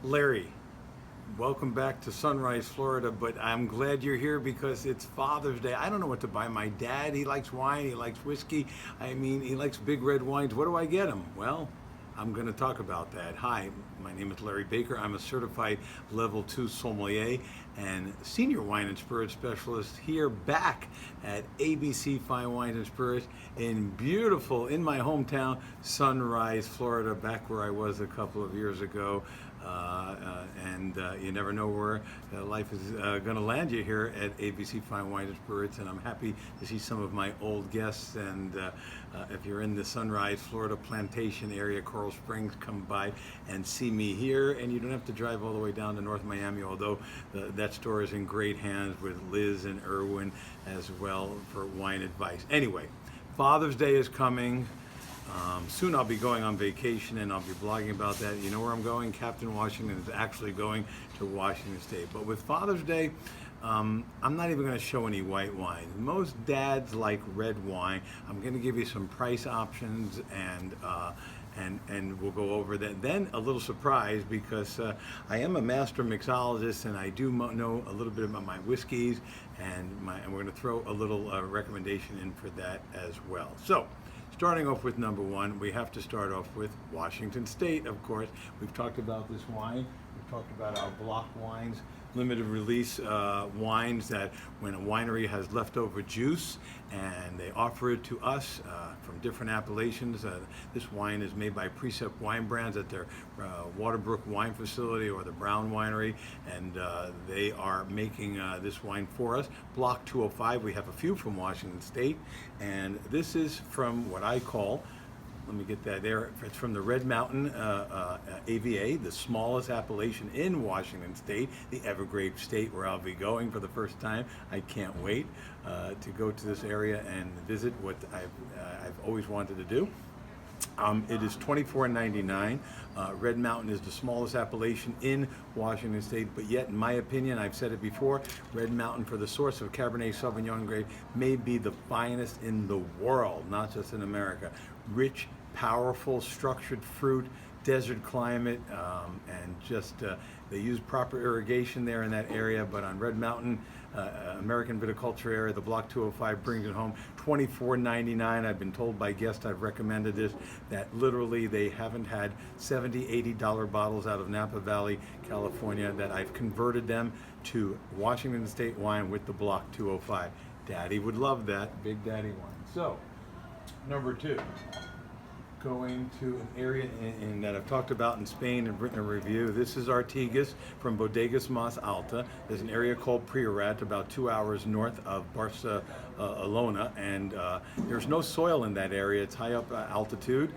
Larry, welcome back to Sunrise, Florida, but I'm glad you're here because it's Father's Day. I don't know what to buy my dad. He likes wine, he likes whiskey. I mean, he likes big red wines. What do I get him? Well, I'm going to talk about that. Hi, my name is Larry Baker. I'm a certified level 2 sommelier and senior wine and spirit specialist here back at ABC Fine Wines and Spirits in my hometown, Sunrise, Florida, back where I was a couple of years ago. You never know where life is going to land you here at ABC Fine Wines and Spirits, and I'm happy to see some of my old guests. And if you're in the Sunrise, Florida plantation area, Coral Springs, come by and see me here. And you don't have to drive all the way down to North Miami, although that store is in great hands with Liz and Irwin as well for wine advice. Anyway, Father's Day is coming. Soon I'll be going on vacation and I'll be blogging about that. You know where I'm going? Captain Washington is actually going to Washington State. But with Father's Day, I'm not even going to show any white wine. Most dads like red wine. I'm going to give you some price options and we'll go over that. Then a little surprise because I am a master mixologist and I do know a little bit about my whiskeys and we're going to throw a little recommendation in for that as well. So, starting off with number one, we have to start off with Washington State, of course. We've talked about this wine. We've talked about our block wines, limited release wines that when a winery has leftover juice and they offer it to us from different appellations. This wine is made by Precept Wine Brands at their Waterbrook Wine Facility or the Brown Winery, and they are making this wine for us. Block 205, we have a few from Washington State, and this is from what I call, let me get that there. It's from the Red Mountain AVA, the smallest appellation in Washington State, the Evergreen State, where I'll be going for the first time. I can't wait to go to this area and visit what I've always wanted to do. It is $24.99. Red Mountain is the smallest appellation in Washington State, but yet, in my opinion, I've said it before, Red Mountain, for the source of Cabernet Sauvignon grade, may be the finest in the world, not just in America. Rich, powerful, structured fruit, desert climate, and just they use proper irrigation there in that area. But on Red Mountain, American viticulture area, the Block 205 brings it home. $24.99. I've been told by guests I've recommended this that literally they haven't had $70, $80 bottles out of Napa Valley, California, that I've converted them to Washington State wine with the Block 205. Daddy would love that, Big Daddy wine. So, number two. Going to an area in that I've talked about in Spain and written a review. This is Artigas from Bodegas Mas Alta. There's an area called Priorat, about 2 hours north of Barcelona, and there's no soil in that area. It's high up altitude.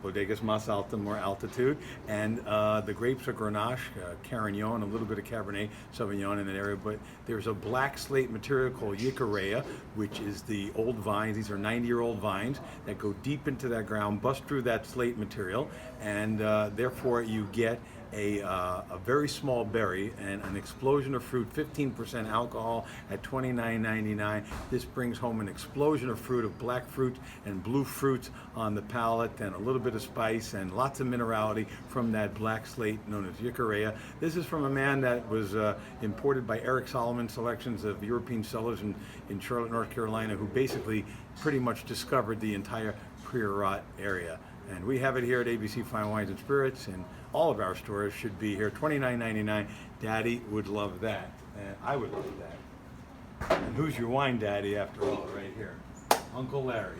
Bodegas Mas Alta, more altitude, and the grapes are Grenache, Carignan, a little bit of Cabernet Sauvignon in that area, but there's a black slate material called Jicarilla, which is the old vines. These are 90-year-old vines that go deep into that ground, bust through that slate material, and therefore you get a very small berry and an explosion of fruit, 15% alcohol at $29.99. This brings home an explosion of fruit, of black fruit and blue fruits on the palate, and a little bit of spice and lots of minerality from that black slate known as Jicarilla. This is from a man that was imported by Eric Solomon Selections of European cellars in Charlotte, North Carolina, who basically pretty much discovered the entire Priorat area. And we have it here at ABC Fine Wines and Spirits, and all of our stores should be here. $29.99. Daddy would love that, and I would love that. And who's your wine daddy after all, right here? Uncle Larry.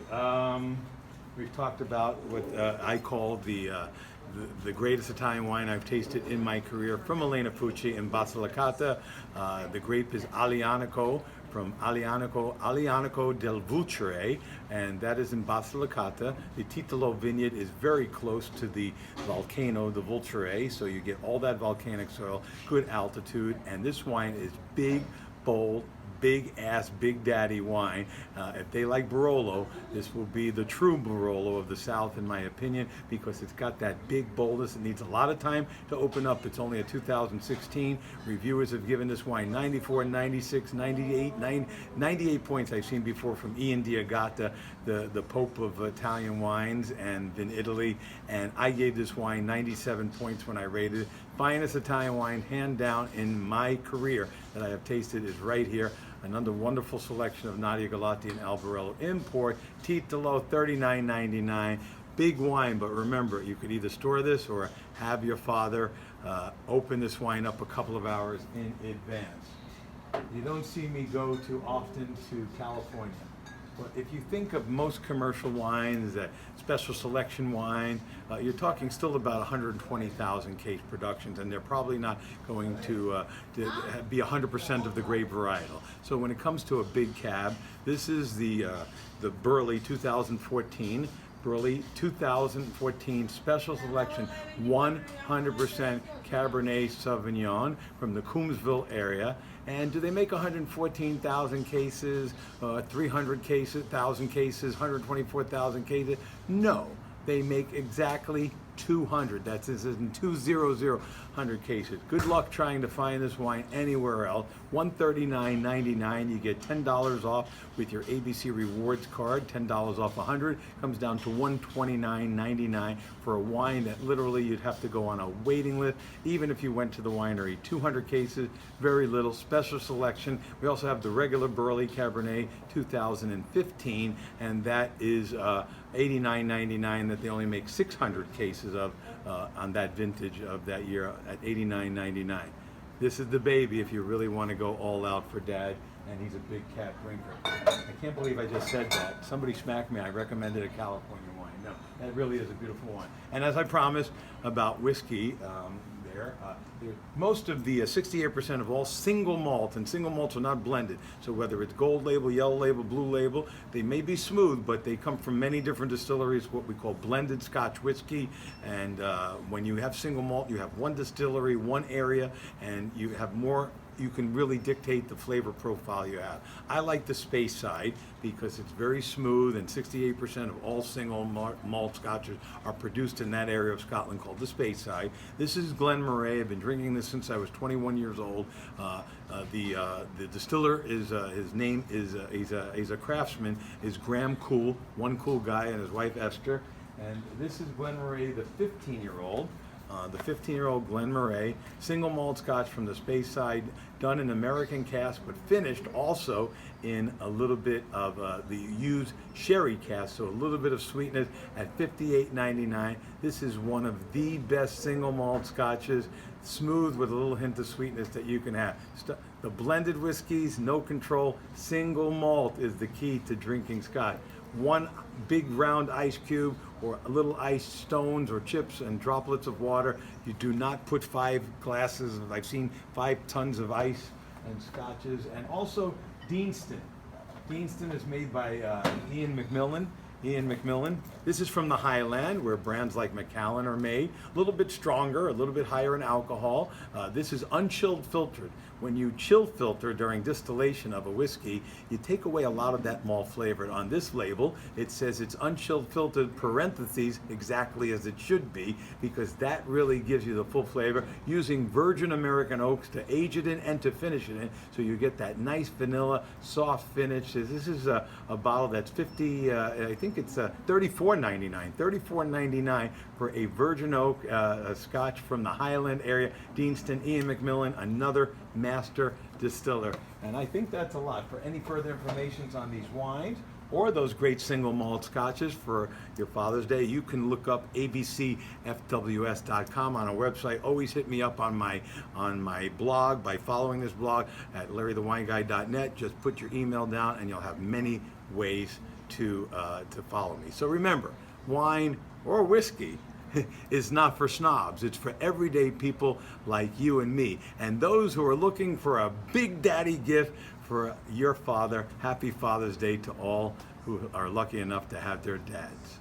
We've talked about what I call the greatest Italian wine I've tasted in my career from Elena Fucci in Basilicata. The grape is Aglianico from Aglianico del Vulture, and that is in Basilicata. The Titolo vineyard is very close to the volcano, the Vulture, so you get all that volcanic soil, good altitude, and this wine is big, bold, big ass, big daddy wine. If they like Barolo, this will be the true Barolo of the South, in my opinion, because it's got that big boldness. It needs a lot of time to open up. It's only a 2016. Reviewers have given this wine 94, 96, 98, 98 points I've seen before from Ian Diagata, the Pope of Italian wines and in Italy. And I gave this wine 97 points when I rated it. finest Italian wine, hand down, in my career that I have tasted is right here. Another wonderful selection of Nadia Galati and Albarello import. Titolo, $39.99. Big wine, but remember, you could either store this or have your father open this wine up a couple of hours in advance. You don't see me go too often to California. But if you think of most commercial wines, special selection wine, you're talking still about 120,000 case productions, and they're probably not going to be 100% of the grape varietal. So when it comes to a big cab, this is the Burley 2014. Burley 2014 special selection, 100% Cabernet Sauvignon from the Coombsville area. And do they make 114,000 cases, 300 cases, 1,000 cases, 124,000 cases? No, they make exactly 200. That's this is in 200 cases. Good luck trying to find this wine anywhere else. $139.99. You get $10 off with your ABC Rewards card. $10 off 100 comes down to $129.99 for a wine that literally you'd have to go on a waiting list. Even if you went to the winery, 200 cases, very little special selection. We also have the regular Burley Cabernet 2015, and that is $89.99. That they only make 600 cases of on that vintage of that year at $89.99. This is the baby if you really want to go all out for Dad, and he's a big cat drinker. I can't believe I just said that. Somebody smacked me. I recommended a California wine. No, that really is a beautiful wine. And as I promised about whiskey, most of the 68% of all single malt, and single malts are not blended. So whether it's gold label, yellow label, blue label, they may be smooth, but they come from many different distilleries, what we call blended Scotch whiskey. And when you have single malt, you have one distillery, one area, and you have more. You can really dictate the flavor profile you have. I like the Space side because it's very smooth, and 68% of all single malt scotches are produced in that area of Scotland called the Space side. This is Glen Moray. I've been drinking this since I was 21 years old. The distiller is his name is he's a craftsman, is Graham Cool, one cool guy, and his wife Esther. And this is Glen Moray, the 15-year-old. The 15-year-old Glen Moray, single malt Scotch from the Space side, done in American cask, but finished also in a little bit of the used sherry cask, so a little bit of sweetness at $58.99. This is one of the best single malt Scotches, smooth with a little hint of sweetness that you can have. The blended whiskeys, no control, single malt is the key to drinking Scotch. One big round ice cube or little ice stones or chips and droplets of water. You do not put 5 glasses, I've seen 5 tons of ice and scotches. And also Deanston. Deanston is made by Ian McMillan. This is from the Highland, where brands like Macallan are made. A little bit stronger, a little bit higher in alcohol. This is unchilled filtered. When you chill filter during distillation of a whiskey, you take away a lot of that malt flavor. On this label, it says it's unchilled filtered, parentheses, exactly as it should be, because that really gives you the full flavor, using virgin American oaks to age it in and to finish it in, so you get that nice vanilla, soft finish. This is a bottle that's I think it's $34.99. $34.99 for a virgin oak Scotch from the Highland area. Deanston, Ian McMillan, another master distiller. And I think that's a lot. For any further information on these wines or those great single malt scotches for your Father's Day, you can look up abcfws.com on our website. Always hit me up on my blog by following this blog at larrythewineguy.net. Just put your email down and you'll have many ways to follow me. So remember, wine or whiskey is not for snobs. It's for everyday people like you and me. And those who are looking for a big daddy gift for your father, happy Father's Day to all who are lucky enough to have their dads.